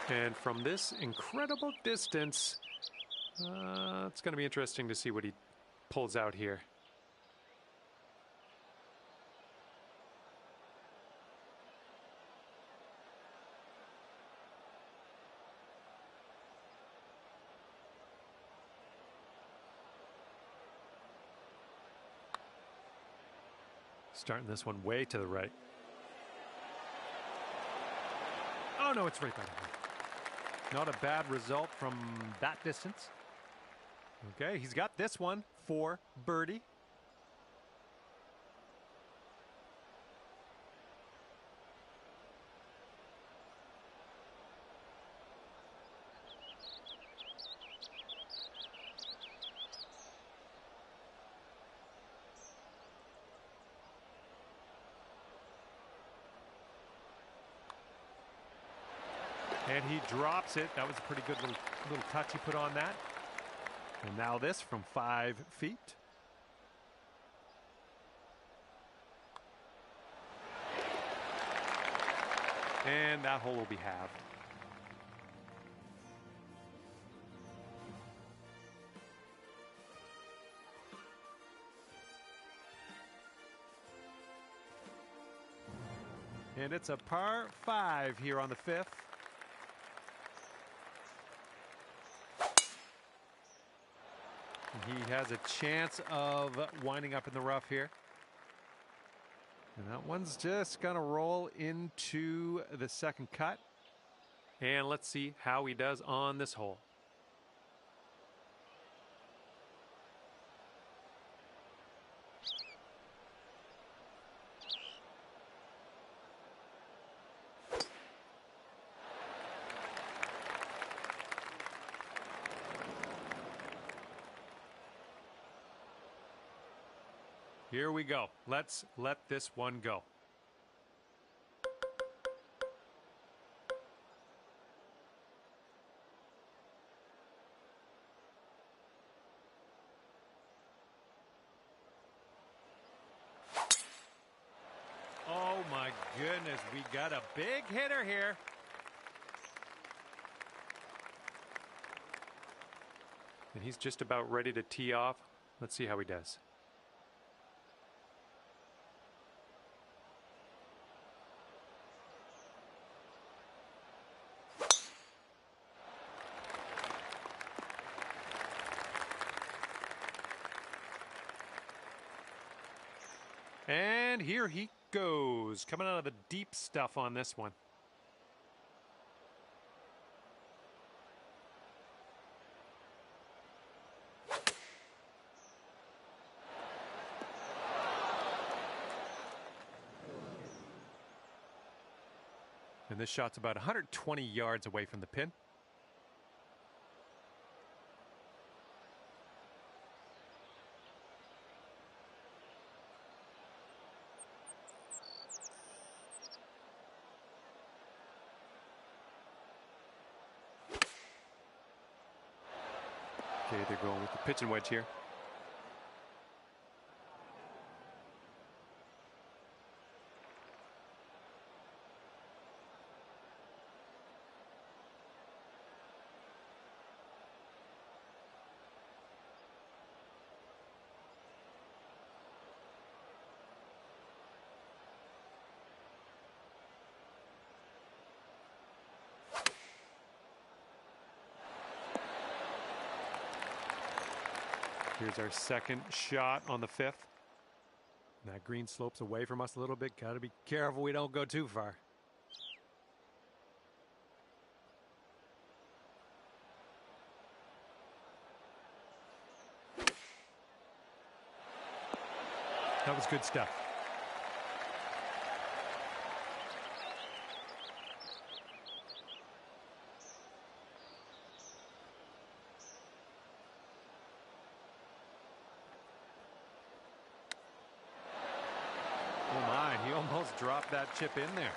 And from this incredible distance, it's going to be interesting to see what he pulls out here. Starting this one way to the right. Oh, no, it's right by the Not a bad result from that distance. Okay, he's got this one for birdie. And he drops it. That was a pretty good little touch he put on that. And now this from 5 feet. And that hole will be halved. And it's a par 5 here on the 5th. He has a chance of winding up in the rough here. And that one's just going to roll into the second cut. And let's see how he does on this hole. Here we go. Let's let this one go. Oh my goodness, we got a big hitter here. And he's just about ready to tee off. Let's see how he does. And here he goes, coming out of the deep stuff on this one. And this shot's about 120 yards away from the pin. Okay, they're going with the pitching wedge here. Here's our second shot on the 5th. That green slopes away from us a little bit. Got to be careful we don't go too far. That was good stuff. Oh my, he almost dropped that chip in there.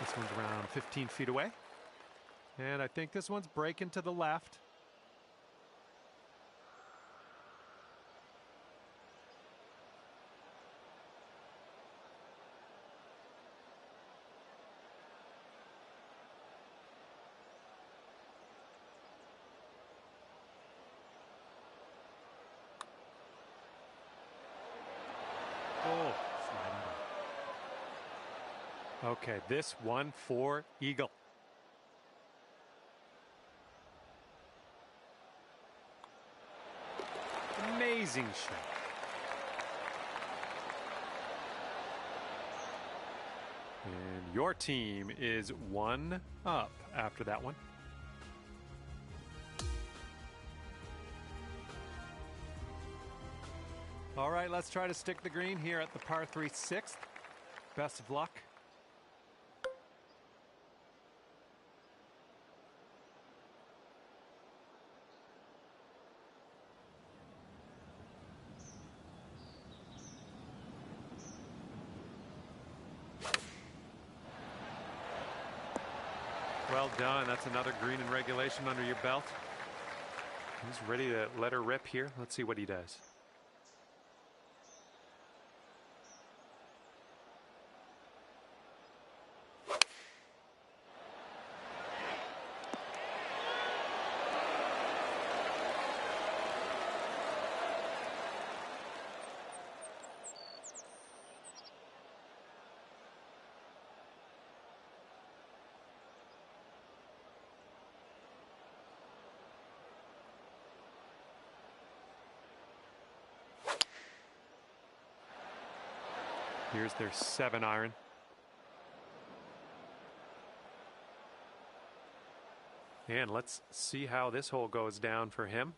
This one's around 15 feet away. And I think this one's breaking to the left. Oh, okay, this one for eagle. Amazing shot. And your team is 1 up after that one. All right, let's try to stick the green here at the par 3 6th. Best of luck. Well done. That's another green in regulation under your belt. He's ready to let her rip here. Let's see what he does. Here's their 7-iron. And let's see how this hole goes down for him.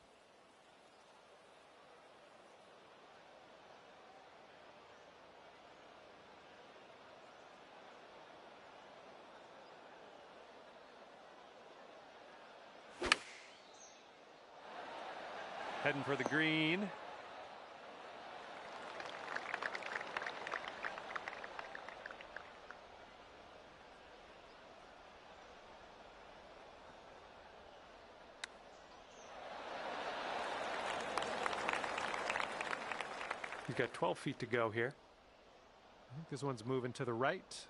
Heading for the green. He's got 12 feet to go here. I think this one's moving to the right.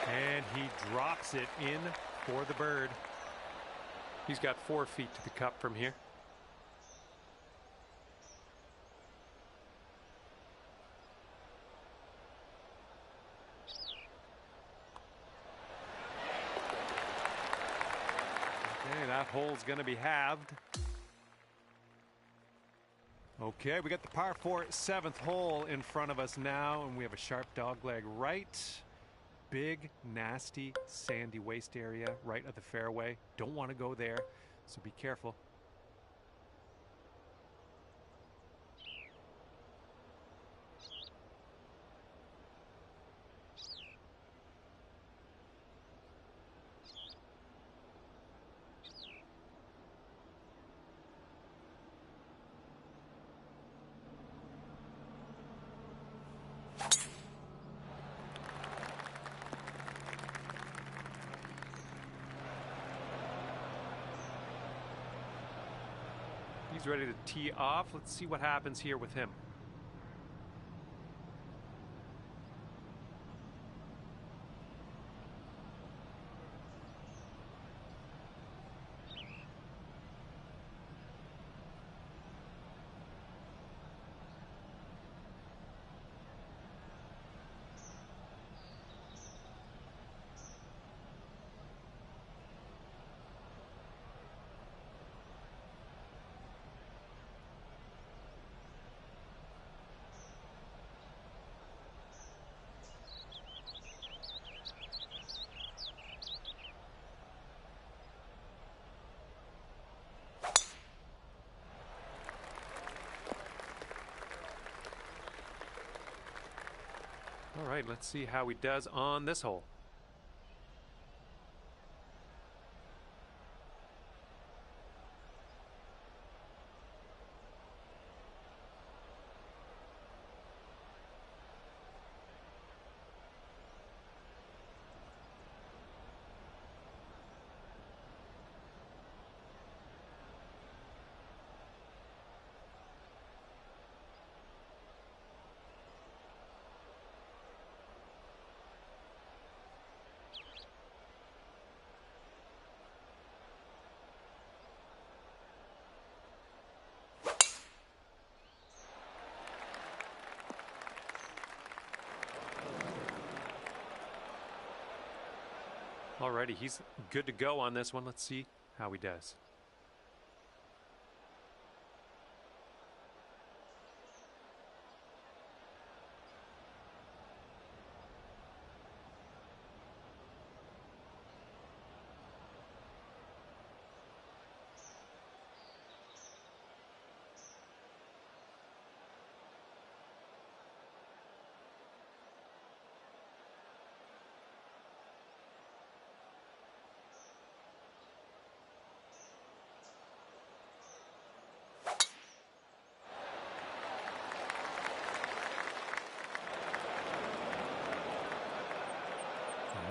And he drops it in for the bird. He's got 4 feet to the cup from here. That hole's going to be halved. Okay, we got the par 4 7th hole in front of us now, and we have a sharp dogleg right. Big, nasty, sandy waste area right at the fairway. Don't want to go there, so be careful. He's ready to tee off. Let's see what happens here with him. All right, let's see how he does on this hole. Alrighty, he's good to go on this one. Let's see how he does.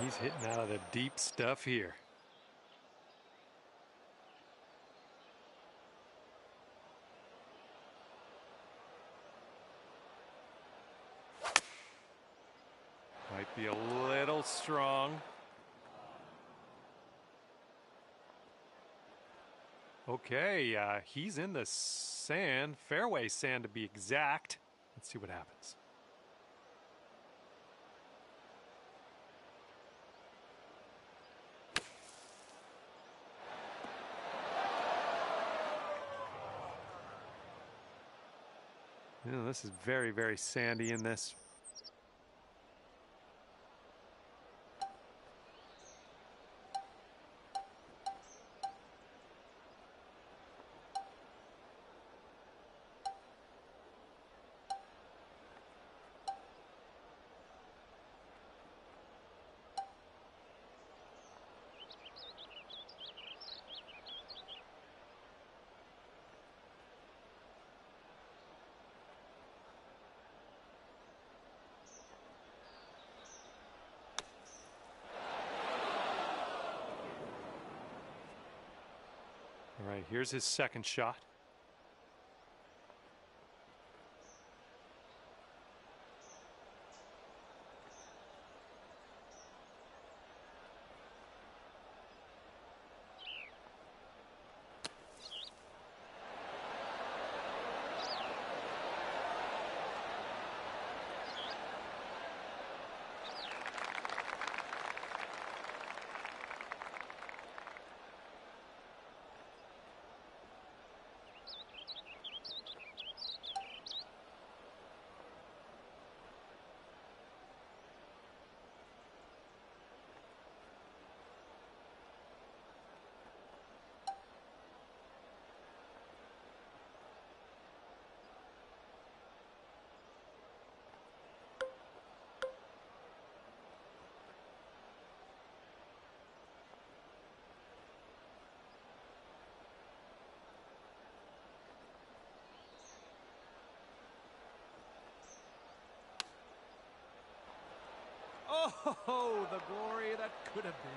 He's hitting out of the deep stuff here. Might be a little strong. Okay, he's in the sand, fairway sand to be exact. Let's see what happens. You know, this is very, very sandy in this. All right, here's his second shot. Oh, the glory that could have been.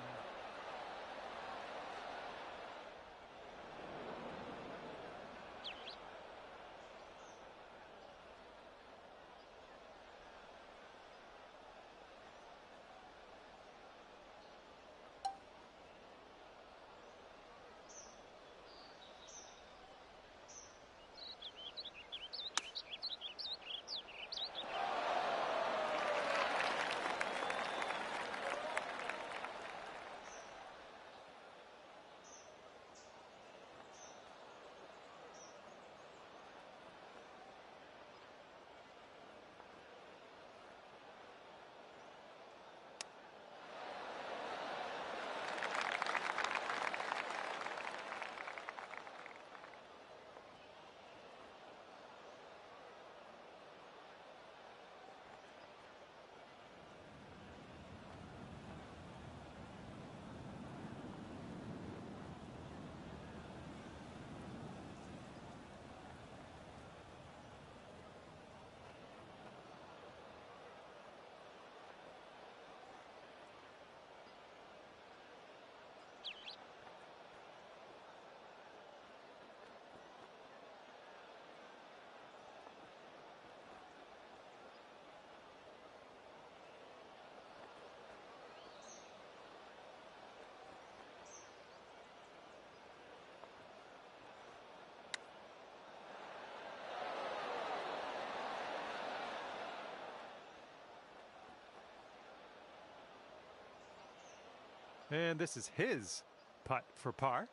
And this is his putt for par.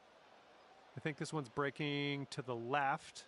I think this one's breaking to the left.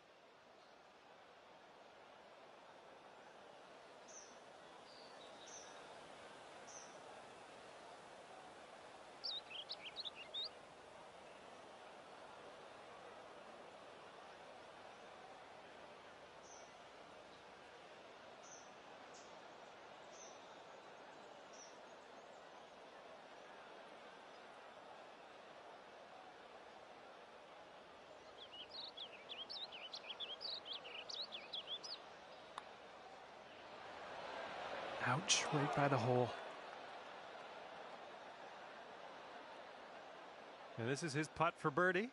Ouch, right by the hole. And this is his putt for birdie.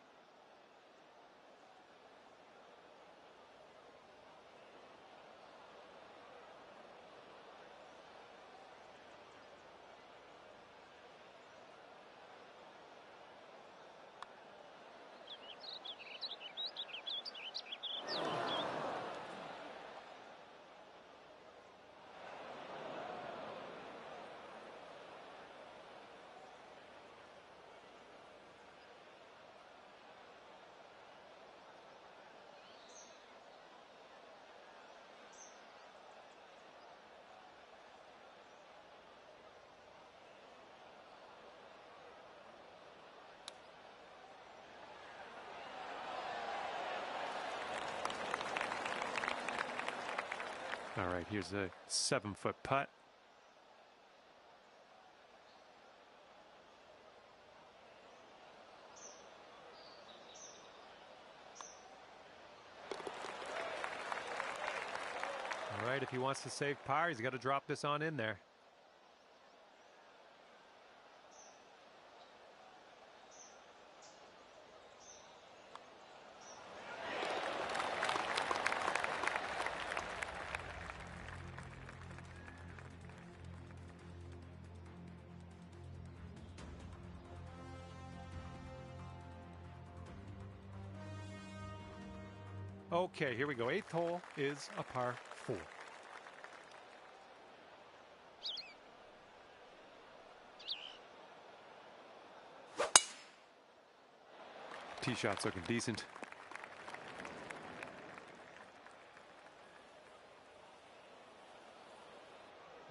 All right, here's a 7-foot putt. All right, if he wants to save par, he's got to drop this on in there. Okay, here we go. 8th hole is a par 4. Tee shot's looking decent.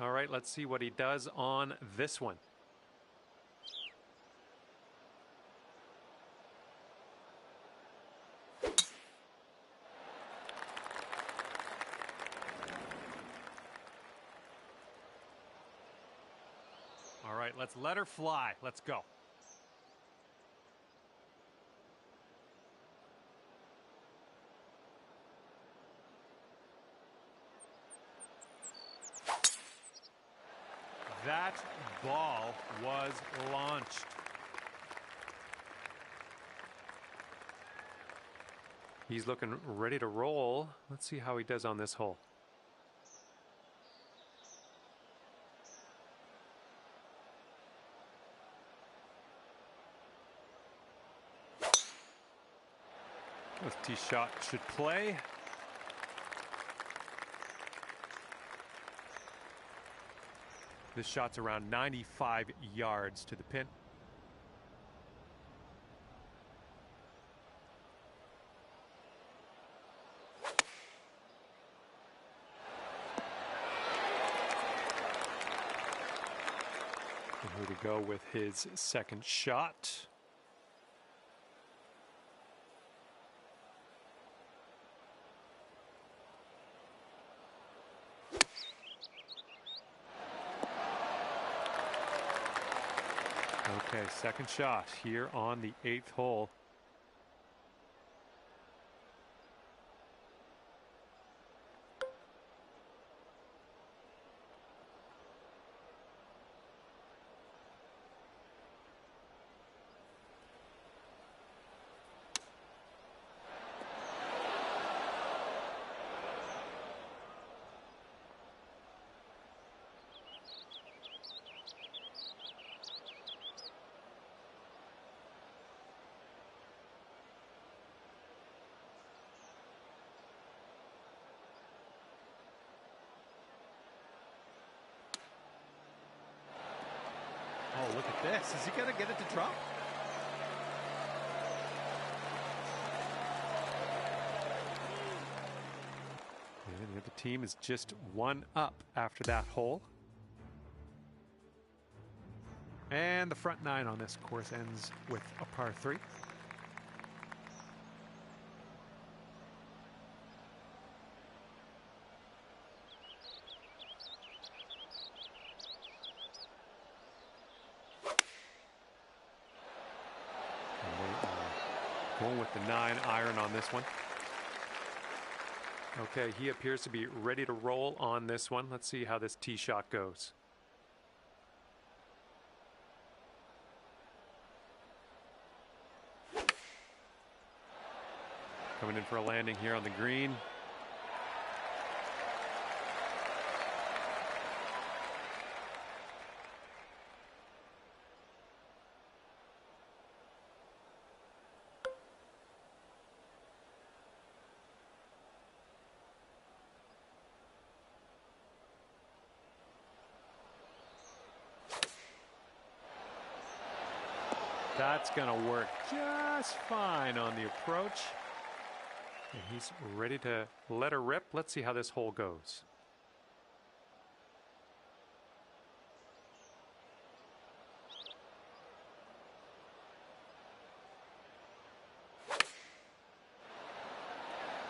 All right, let's see what he does on this one. All right, let's let her fly. Let's go. That ball was launched. He's looking ready to roll. Let's see how he does on this hole. This tee shot should play. This shot's around 95 yards to the pin. And here we go with his second shot. Okay, second shot here on the 8th hole. this. Is he going to get it to drop? And the other team is just one up after that hole. And the front nine on this course ends with a par 3. Going with the 9-iron on this one. Okay, he appears to be ready to roll on this one. Let's see how this tee shot goes. Coming in for a landing here on the green. That's going to work just fine on the approach. And he's ready to let her rip. Let's see how this hole goes.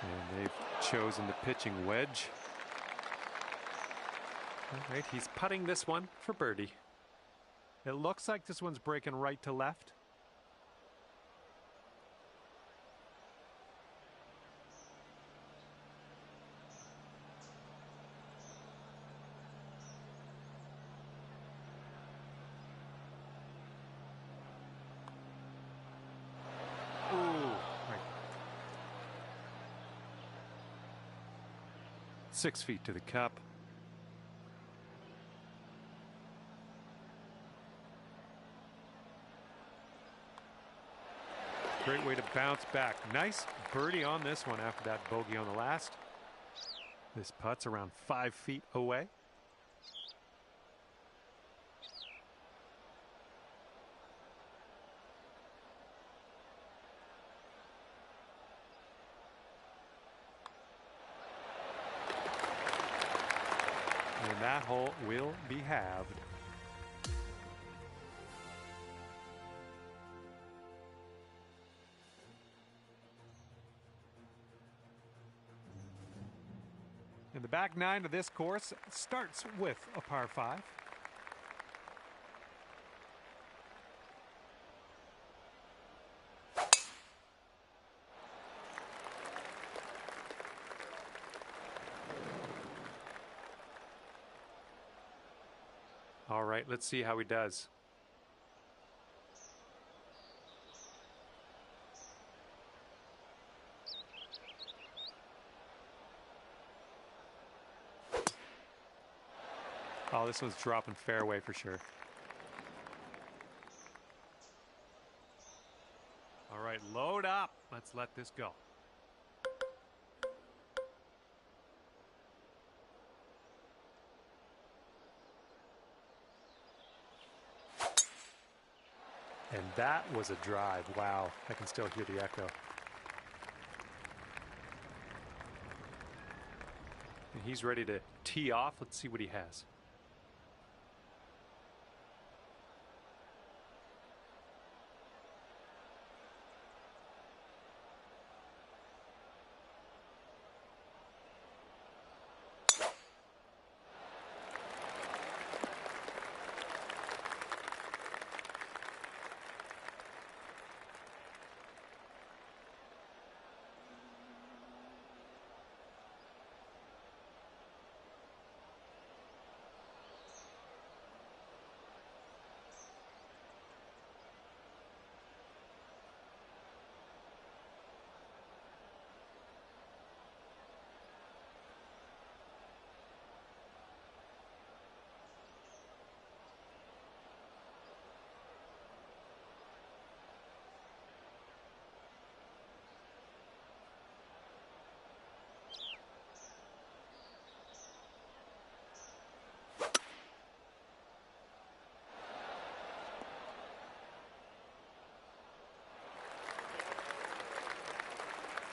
And they've chosen the pitching wedge. All right, he's putting this one for birdie. It looks like this one's breaking right to left. Ooh, right. 6 feet to the cup. Great way to bounce back. Nice birdie on this one after that bogey on the last. This putt's around 5 feet away. And that hole will be halved. And the back nine of this course starts with a par 5. All right, let's see how he does. Oh, this one's dropping fairway for sure. All right, load up. Let's let this go. And that was a drive. Wow, I can still hear the echo. And he's ready to tee off. Let's see what he has.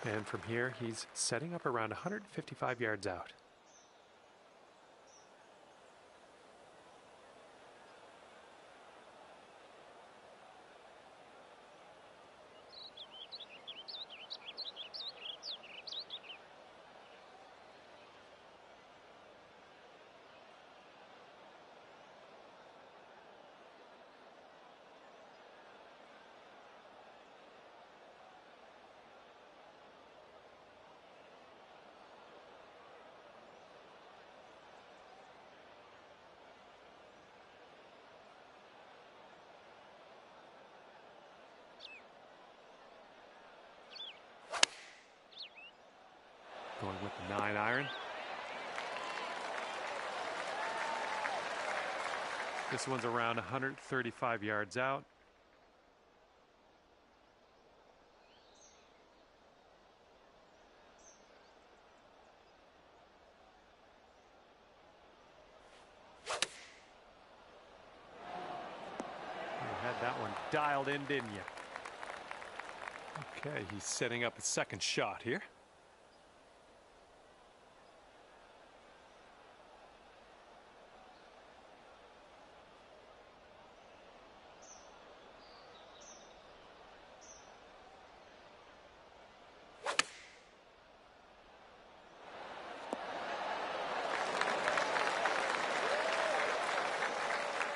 And from here, he's setting up around 155 yards out. Going with the 9-iron. This one's around 135 yards out. You had that one dialed in, didn't you? Okay, he's setting up a second shot here.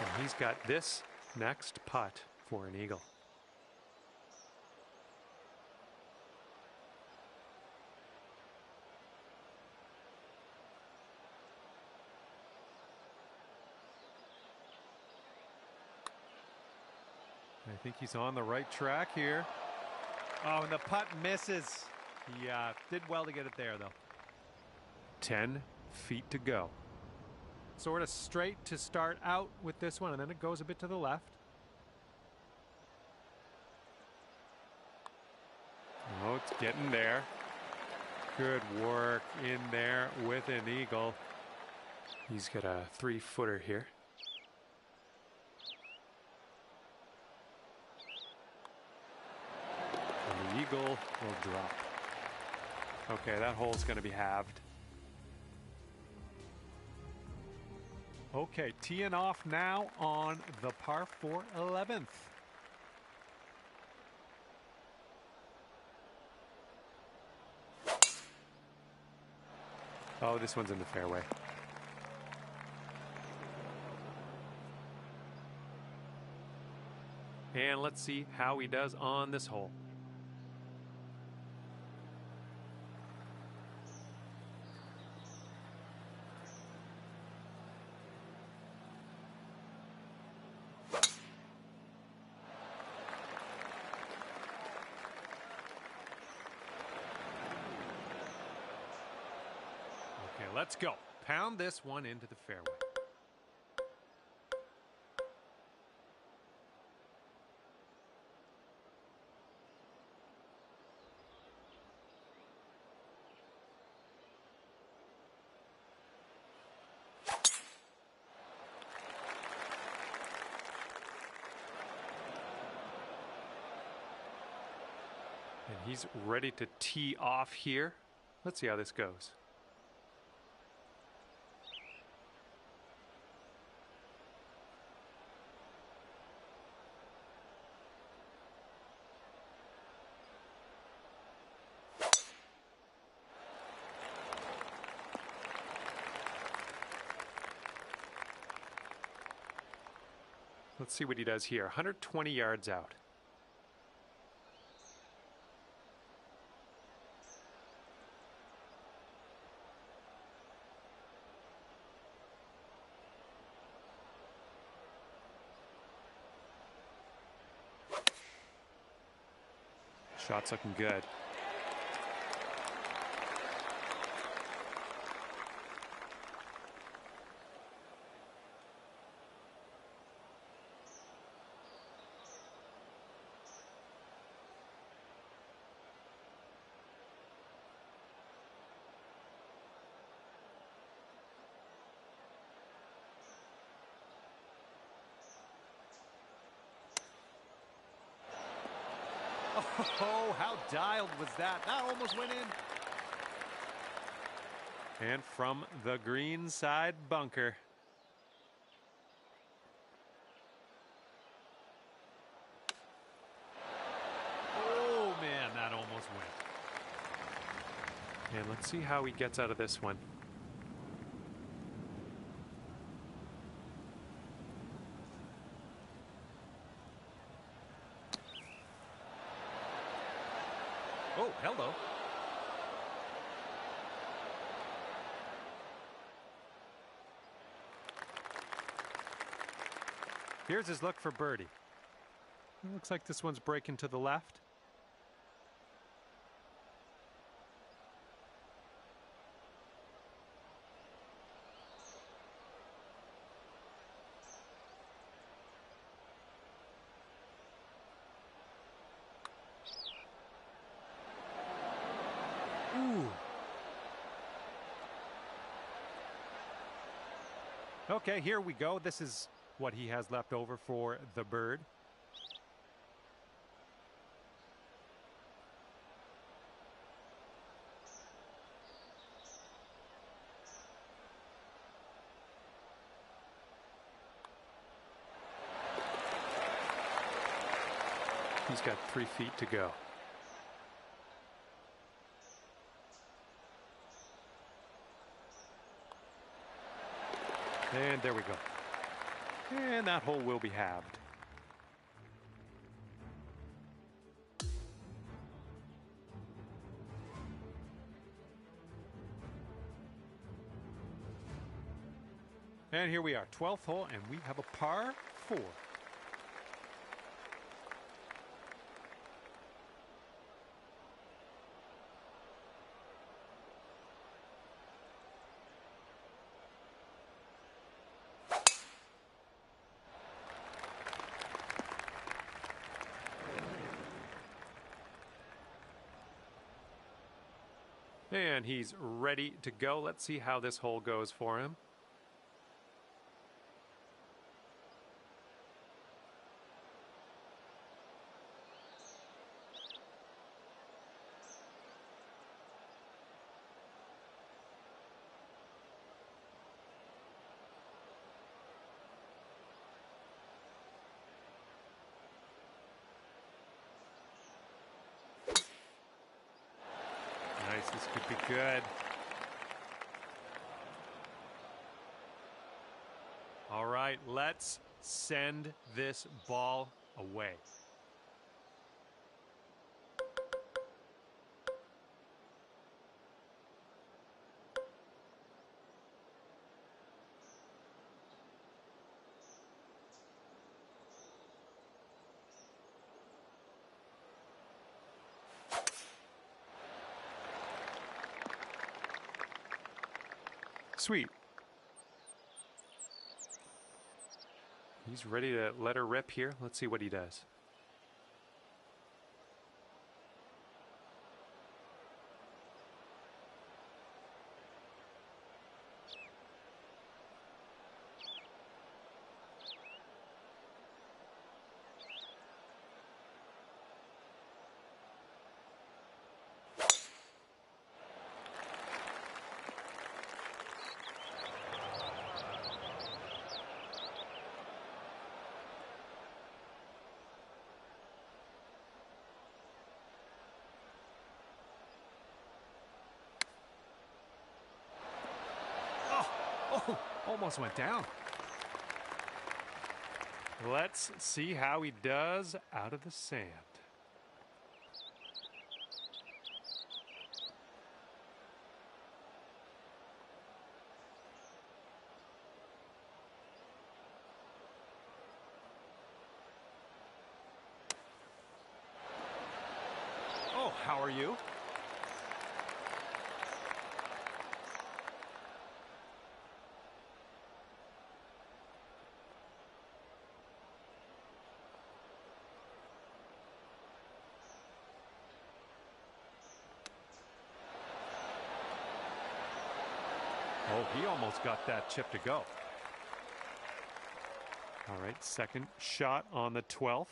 And he's got this next putt for an eagle. I think he's on the right track here. Oh, and the putt misses. He did well to get it there, though. 10 feet to go. Sort of straight to start out with this one, and then it goes a bit to the left. Oh, it's getting there. Good work in there with an eagle. He's got a 3-footer here. And the eagle will drop. Okay, that hole's going to be halved. Okay, teeing off now on the par 4 11th. Oh, this one's in the fairway. And let's see how he does on this hole. Okay, let's go. Pound this one into the fairway. And he's ready to tee off here. Let's see how this goes. Let's see what he does here. 120 yards out. Shot's looking good. Oh, how dialed was that? That almost went in. And from the green side bunker. Oh, man, that almost went. And let's see how he gets out of this one. Oh, hello. Here's his look for birdie. It looks like this one's breaking to the left. Ooh. Okay, here we go. This is what he has left over for the bird. He's got 3 feet to go. And there we go. And that hole will be halved. And here we are, 12th hole, and we have a par 4. And he's ready to go. Let's see how this hole goes for him. Nice, this could be good. All right, let's send this ball away. Sweet. He's ready to let her rip here. Let's see what he does. Oh, almost went down. Let's see how he does out of the sand. Oh, how are you? Oh, he almost got that chip to go. All right, second shot on the 12th.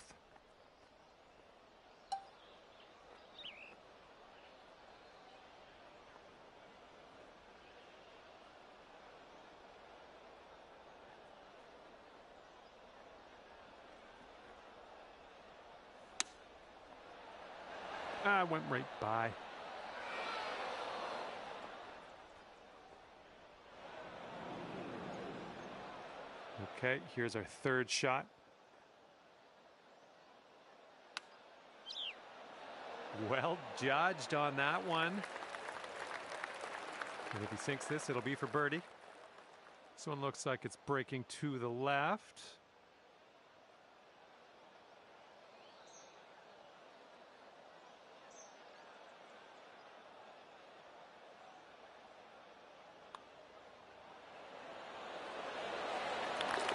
Went right by. Okay, here's our third shot. Well judged on that one. And if he sinks this, it'll be for birdie. This one looks like it's breaking to the left.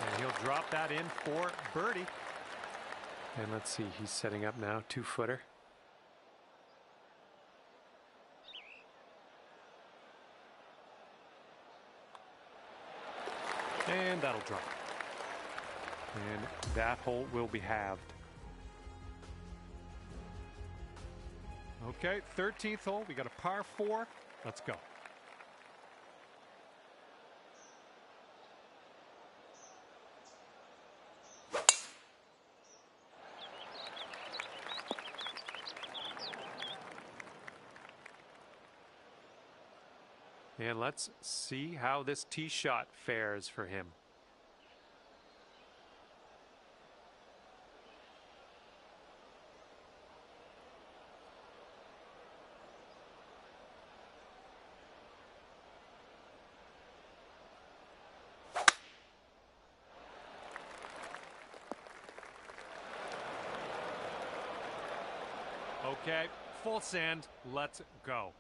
And he'll drop that in for birdie. And let's see, he's setting up now, 2-footer. And that'll drop. And that hole will be halved. Okay, 13th hole. We got a par 4. Let's go. And let's see how this tee shot fares for him. Okay, full sand. Let's go.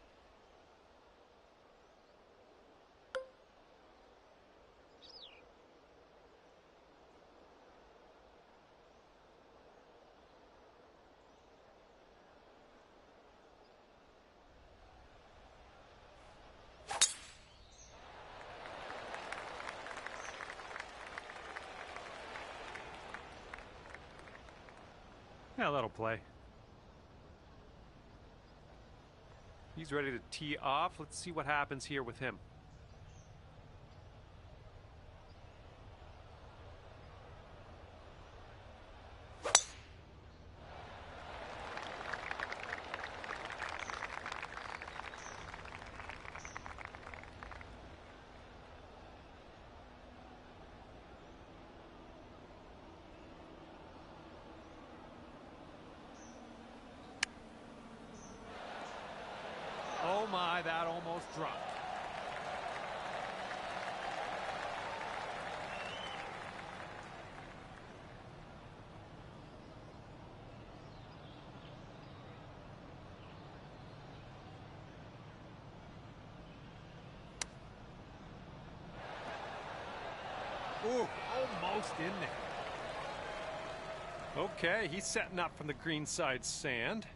Yeah, that'll play. He's ready to tee off. Let's see what happens here with him. Oh my, that almost dropped. Ooh, almost in there. Okay, he's setting up from the green side sand.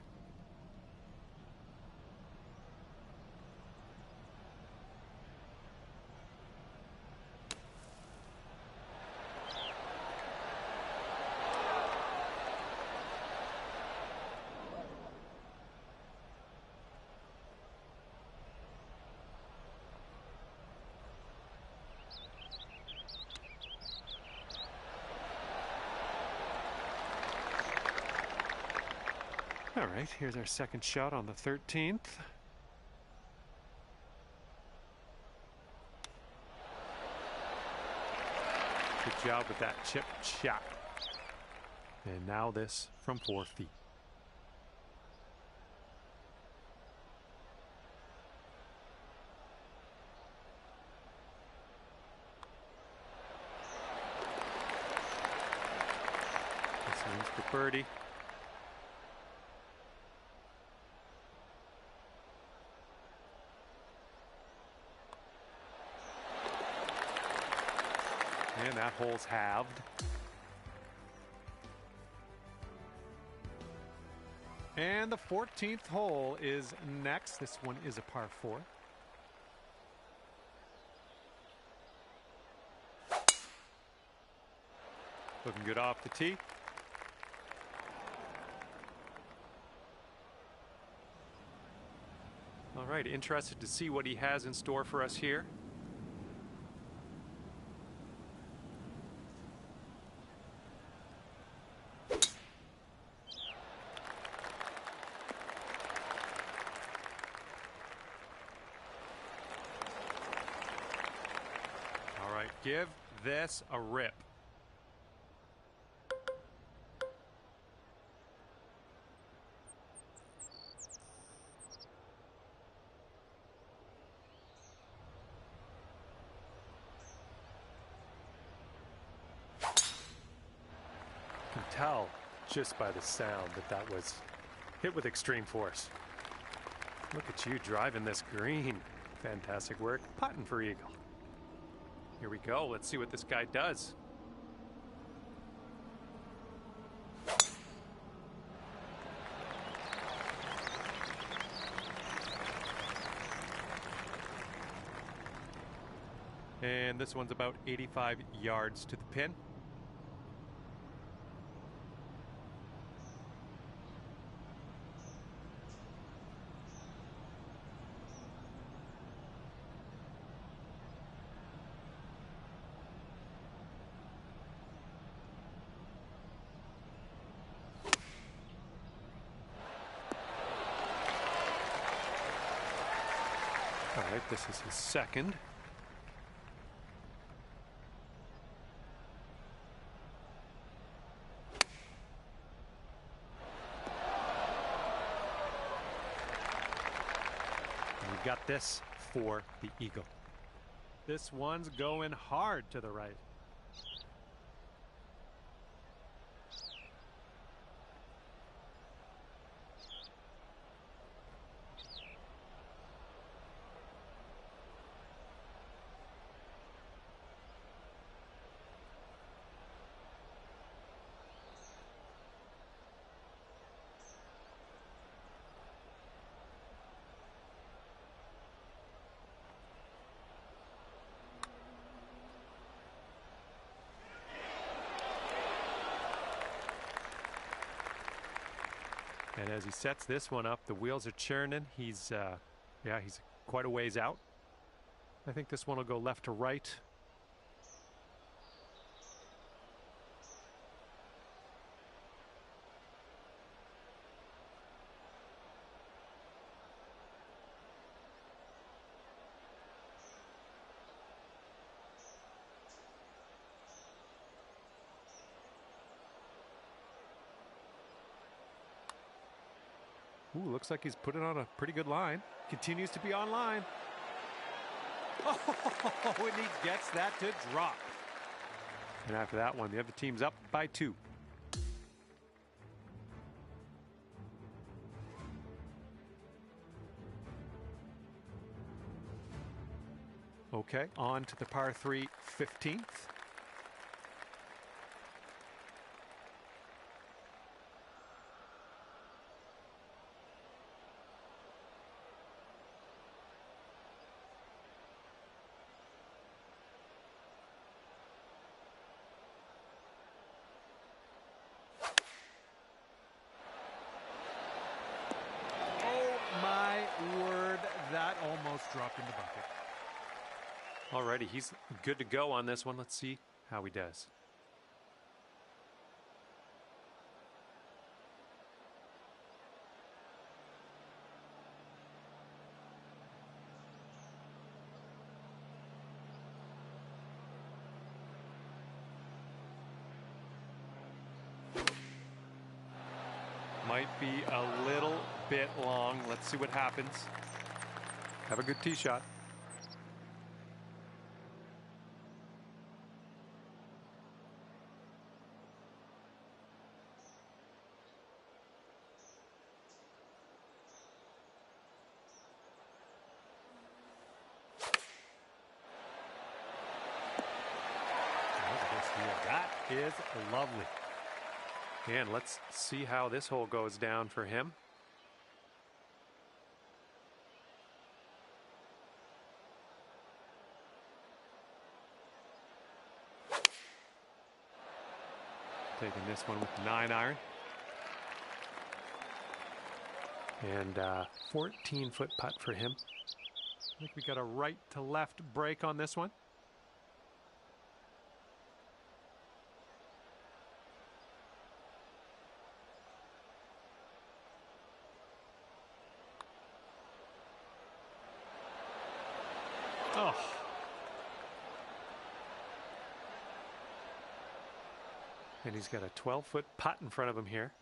All right, here's our second shot on the 13th. Good job with that chip shot. And now this from 4 feet. This one's for birdie. And that hole's halved. And the 14th hole is next. This one is a par 4. Looking good off the tee. All right, interested to see what he has in store for us here. give this a rip. You can tell just by the sound that that was hit with extreme force. Look at you driving this green. Fantastic work. Putting for eagle. Here we go. Let's see what this guy does. And this one's about 85 yards to the pin. All right, this is his second. And we've got this for the eagle. This one's going hard to the right. And as he sets this one up, the wheels are churning. He's quite a ways out. I think this one will go left to right. Ooh, looks like he's put it on a pretty good line. Continues to be on line. Oh, and he gets that to drop. And after that one, the other team's up by 2. Okay, on to the par 3 15th. That almost dropped in the bucket. Alrighty, he's good to go on this one. Let's see how he does. Might be a little bit long. Let's see what happens. Have a good tee shot. That is lovely. And let's see how this hole goes down for him. Taking this one with the 9-iron. And 14-foot putt for him. I think we got a right to left break on this one. Oh. And he's got a 12-foot putt in front of him here.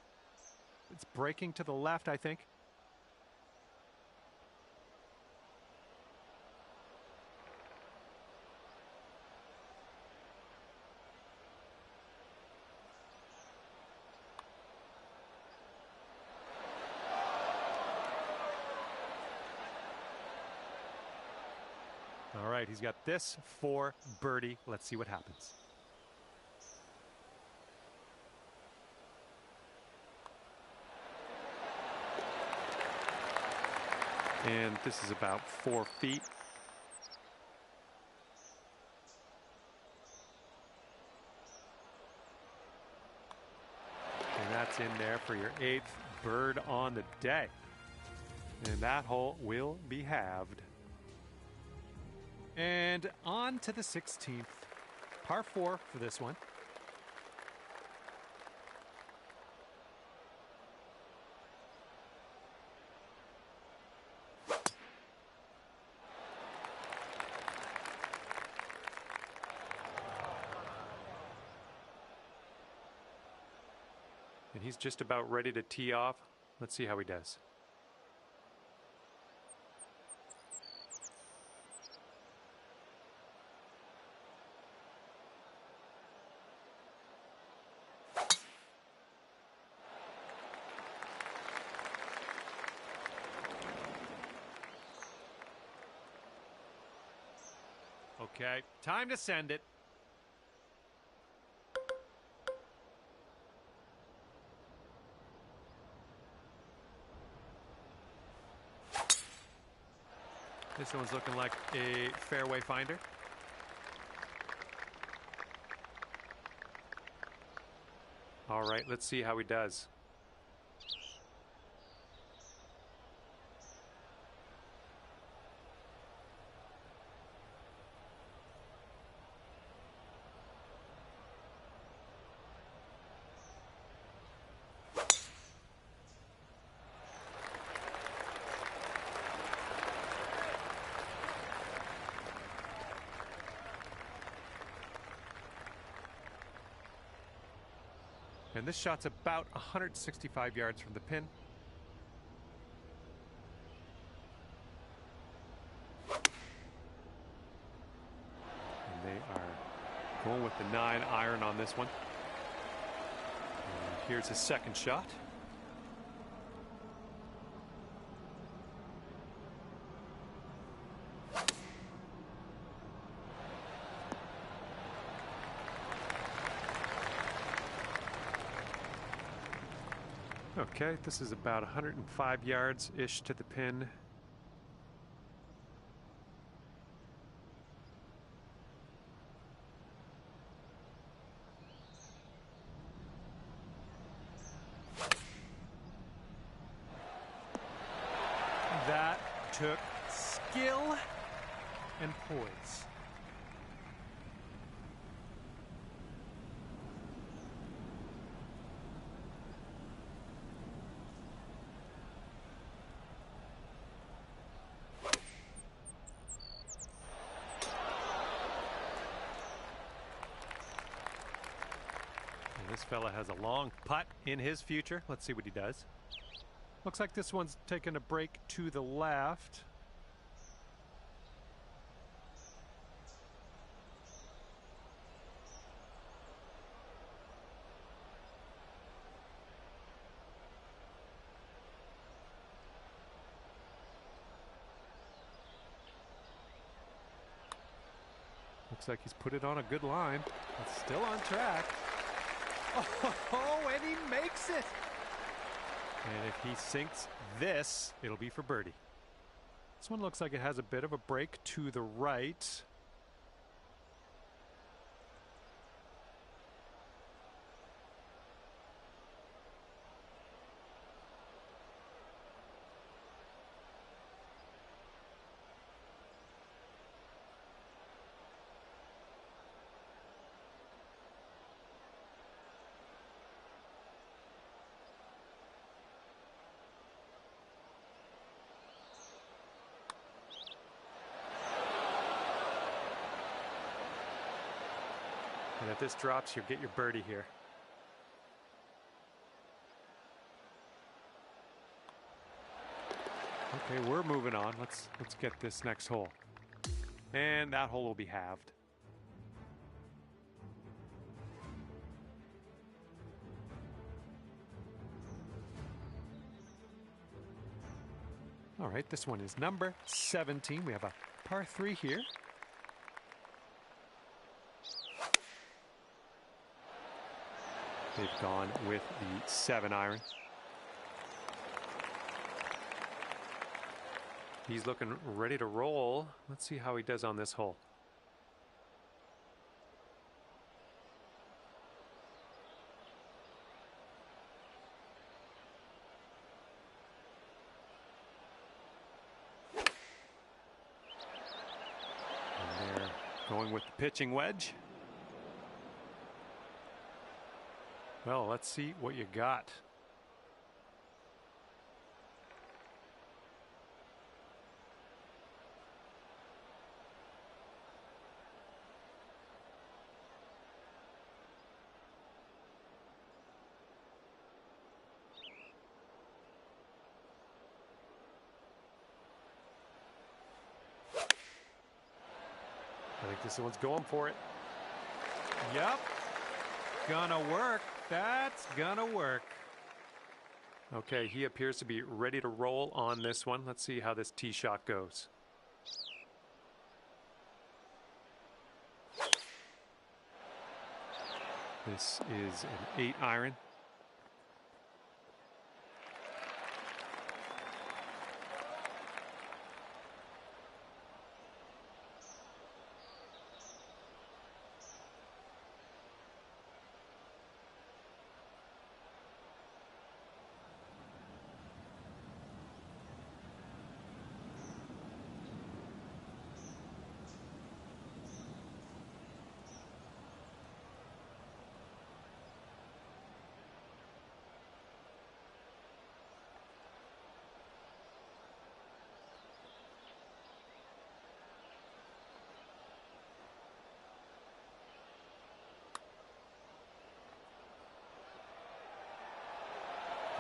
It's breaking to the left, I think. All right, he's got this for birdie. Let's see what happens. And this is about 4 feet. And that's in there for your 8th bird on the day. And that hole will be halved. And on to the 16th. Par 4 for this one. And he's just about ready to tee off. Let's see how he does. Okay, time to send it. This one's looking like a fairway finder. All right, let's see how he does. And this shot's about 165 yards from the pin. And they are going with the 9-iron on this one. And here's his second shot. Okay, this is about 105 yards-ish to the pin. That took skill and poise. This fella has a long putt in his future. Let's see what he does. Looks like this one's taking a break to the left. Looks like he's put it on a good line. It's still on track. Oh, and he makes it. And if he sinks this, it'll be for birdie. This one looks like it has a bit of a break to the right. And if this drops, you'll get your birdie here. Okay, we're moving on. Let's get this next hole. And that hole will be halved. All right, this one is number 17. We have a par 3 here. They've gone with the 7-iron. He's looking ready to roll. Let's see how he does on this hole. And they're going with the pitching wedge. Well, let's see what you got. I think this one's going for it. Yep. Gonna work. That's gonna work. Okay, he appears to be ready to roll on this one. Let's see how this tee shot goes. This is an 8-iron.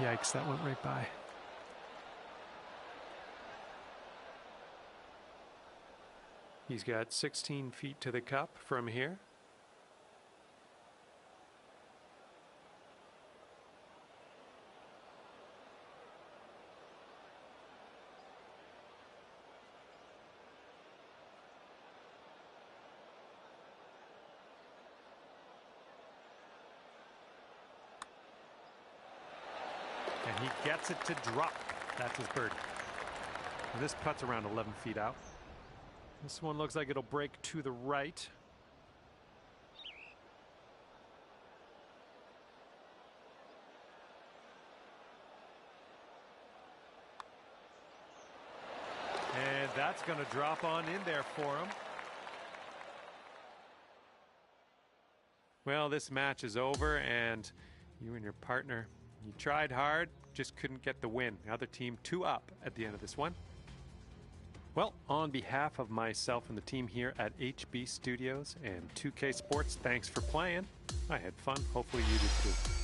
Yikes, that went right by. He's got 16 feet to the cup from here. And he gets it to drop. That's his birdie. And this putt's around 11 feet out. This one looks like it'll break to the right. And that's going to drop on in there for him. Well, this match is over, and you and your partner, you tried hard, just couldn't get the win. The other team 2 up at the end of this one. Well, on behalf of myself and the team here at HB Studios and 2K Sports, thanks for playing. I had fun. Hopefully you did too.